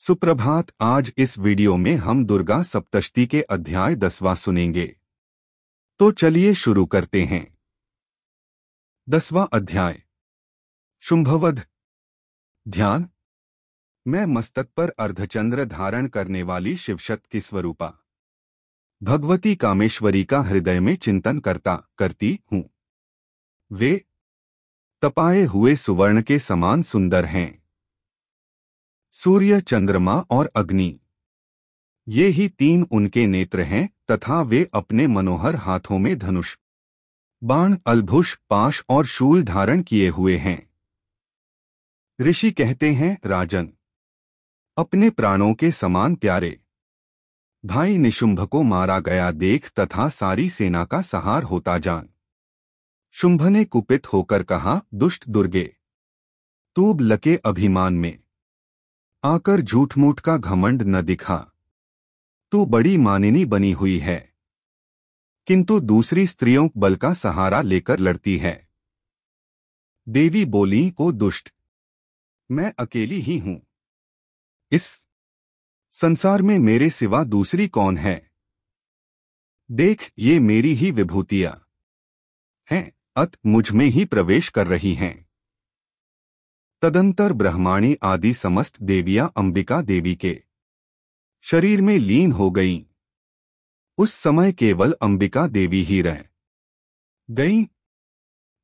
सुप्रभात। आज इस वीडियो में हम दुर्गा सप्तशती के अध्याय 10वां सुनेंगे। तो चलिए शुरू करते हैं। 10वां अध्याय, शुंभवध। ध्यान। मैं मस्तक पर अर्धचंद्र धारण करने वाली शिवशक्ति स्वरूपा भगवती कामेश्वरी का हृदय में चिंतन करती हूँ। वे तपाए हुए सुवर्ण के समान सुंदर हैं। सूर्य, चंद्रमा और अग्नि, ये ही तीन उनके नेत्र हैं तथा वे अपने मनोहर हाथों में धनुष, बाण, अलभुष, पाश और शूल धारण किए हुए हैं। ऋषि कहते हैं, राजन, अपने प्राणों के समान प्यारे भाई निशुंभ को मारा गया देख तथा सारी सेना का संहार होता जान। शुंभ ने कुपित होकर कहा, दुष्ट दुर्गे, तू लके अभिमान में आकर झूठ मूठ का घमंड न दिखा। तू बड़ी मानिनी बनी हुई है, किंतु दूसरी स्त्रियों बल का सहारा लेकर लड़ती है। देवी बोली, को दुष्ट, मैं अकेली ही हूं। इस संसार में मेरे सिवा दूसरी कौन है? देख, ये मेरी ही विभूतियां हैं, अत मुझ में ही प्रवेश कर रही हैं। तदंतर ब्रह्माणी आदि समस्त देवियां अंबिका देवी के शरीर में लीन हो गईं। उस समय केवल अंबिका देवी ही रह गईं।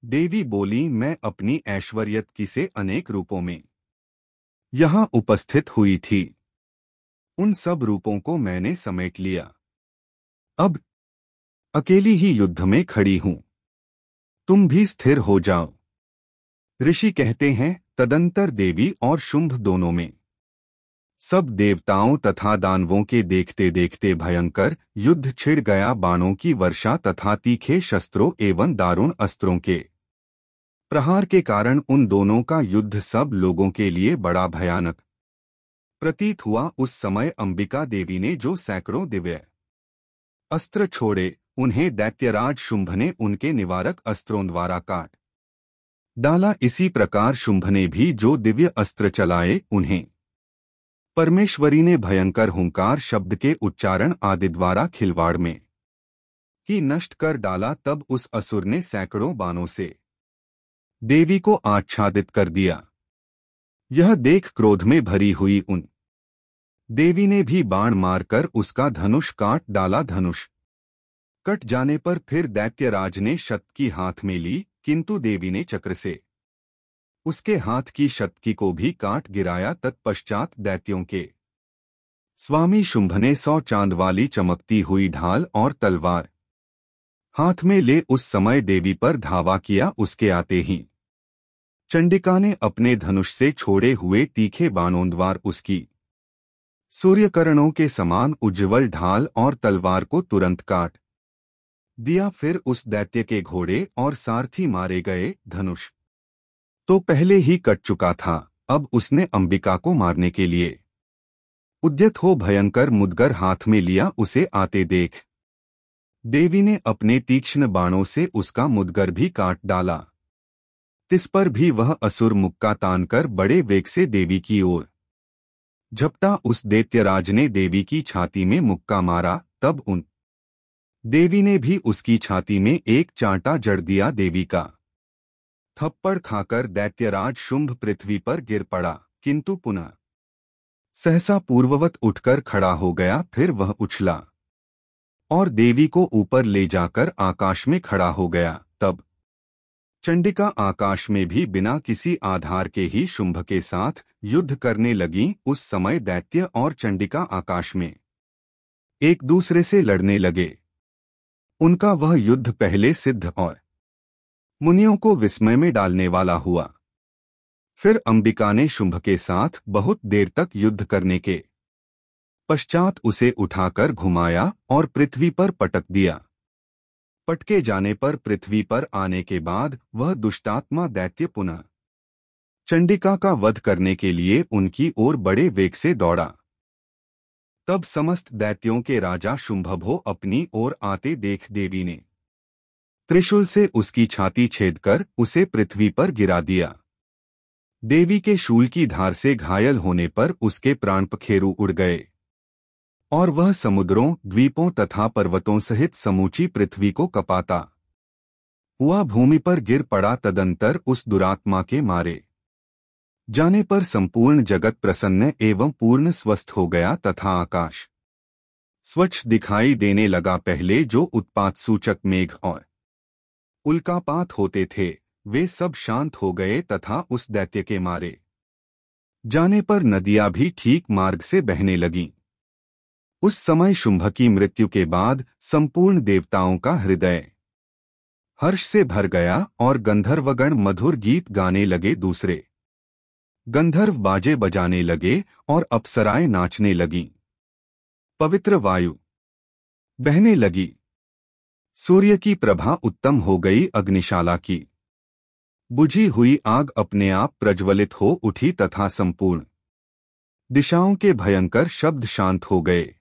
देवी बोली, मैं अपनी ऐश्वर्यत से अनेक रूपों में यहां उपस्थित हुई थी। उन सब रूपों को मैंने समेट लिया। अब अकेली ही युद्ध में खड़ी हूं। तुम भी स्थिर हो जाओ। ऋषि कहते हैं, तदंतर देवी और शुंभ दोनों में सब देवताओं तथा दानवों के देखते देखते भयंकर युद्ध छिड़ गया। बाणों की वर्षा तथा तीखे शस्त्रों एवं दारुण अस्त्रों के प्रहार के कारण उन दोनों का युद्ध सब लोगों के लिए बड़ा भयानक प्रतीत हुआ। उस समय अंबिका देवी ने जो सैकड़ों दिव्य अस्त्र छोड़े, उन्हें दैत्यराज शुंभ ने उनके निवारक अस्त्रों द्वारा काट डाला। इसी प्रकार शुंभ ने भी जो दिव्य अस्त्र चलाए, उन्हें परमेश्वरी ने भयंकर हुंकार शब्द के उच्चारण आदि द्वारा खिलवाड़ में ही नष्ट कर डाला। तब उस असुर ने सैकड़ों बाणों से देवी को आच्छादित कर दिया। यह देख क्रोध में भरी हुई उन देवी ने भी बाण मारकर उसका धनुष काट डाला। धनुष कट जाने पर फिर दैत्यराज ने शतकी हाथ में ली, किंतु देवी ने चक्र से उसके हाथ की शतकी को भी काट गिराया। तत्पश्चात दैत्यों के स्वामी शुंभ ने 100 चांद वाली चमकती हुई ढाल और तलवार हाथ में ले उस समय देवी पर धावा किया। उसके आते ही चंडिका ने अपने धनुष से छोड़े हुए तीखे बाणों द्वार उसकी सूर्यकिरणों के समान उज्ज्वल ढाल और तलवार को तुरंत काट दिया। फिर उस दैत्य के घोड़े और सारथी मारे गए। धनुष तो पहले ही कट चुका था, अब उसने अंबिका को मारने के लिए उद्यत हो भयंकर मुदगर हाथ में लिया। उसे आते देख देवी ने अपने तीक्ष्ण बाणों से उसका मुदगर भी काट डाला। तिस पर भी वह असुर मुक्का तानकर बड़े वेग से देवी की ओर झपटा। उस दैत्यराज ने देवी की छाती में मुक्का मारा, तब उन देवी ने भी उसकी छाती में एक चांटा जड़ दिया। देवी का थप्पड़ खाकर दैत्यराज शुंभ पृथ्वी पर गिर पड़ा, किंतु पुनः सहसा पूर्ववत उठकर खड़ा हो गया। फिर वह उछला और देवी को ऊपर ले जाकर आकाश में खड़ा हो गया। तब चंडिका आकाश में भी बिना किसी आधार के ही शुंभ के साथ युद्ध करने लगी। उस समय दैत्य और चंडिका आकाश में एक दूसरे से लड़ने लगे। उनका वह युद्ध पहले सिद्ध और मुनियों को विस्मय में डालने वाला हुआ। फिर अंबिका ने शुंभ के साथ बहुत देर तक युद्ध करने के पश्चात उसे उठाकर घुमाया और पृथ्वी पर पटक दिया। पटके जाने पर पृथ्वी पर आने के बाद वह दुष्टात्मा दैत्य पुनः चंडिका का वध करने के लिए उनकी ओर बड़े वेग से दौड़ा। तब समस्त दैत्यों के राजा शुंभभो अपनी ओर आते देख देवी ने त्रिशूल से उसकी छाती छेदकर उसे पृथ्वी पर गिरा दिया। देवी के शूल की धार से घायल होने पर उसके प्राण पखेरु उड़ गए और वह समुद्रों, द्वीपों तथा पर्वतों सहित समूची पृथ्वी को कपाता हुआ भूमि पर गिर पड़ा। तदंतर उस दुरात्मा के मारे जाने पर संपूर्ण जगत प्रसन्न एवं पूर्ण स्वस्थ हो गया तथा आकाश स्वच्छ दिखाई देने लगा। पहले जो उत्पात सूचक मेघ और उल्कापात होते थे वे सब शांत हो गए तथा उस दैत्य के मारे जाने पर नदियां भी ठीक मार्ग से बहने लगीं। उस समय शुंभ की मृत्यु के बाद संपूर्ण देवताओं का हृदय हर्ष से भर गया और गंधर्वगण मधुर गीत गाने लगे। दूसरे गंधर्व बाजे बजाने लगे और अप्सराएं नाचने लगीं। पवित्र वायु बहने लगी। सूर्य की प्रभा उत्तम हो गई। अग्निशाला की बुझी हुई आग अपने आप प्रज्वलित हो उठी तथा संपूर्ण दिशाओं के भयंकर शब्द शांत हो गए।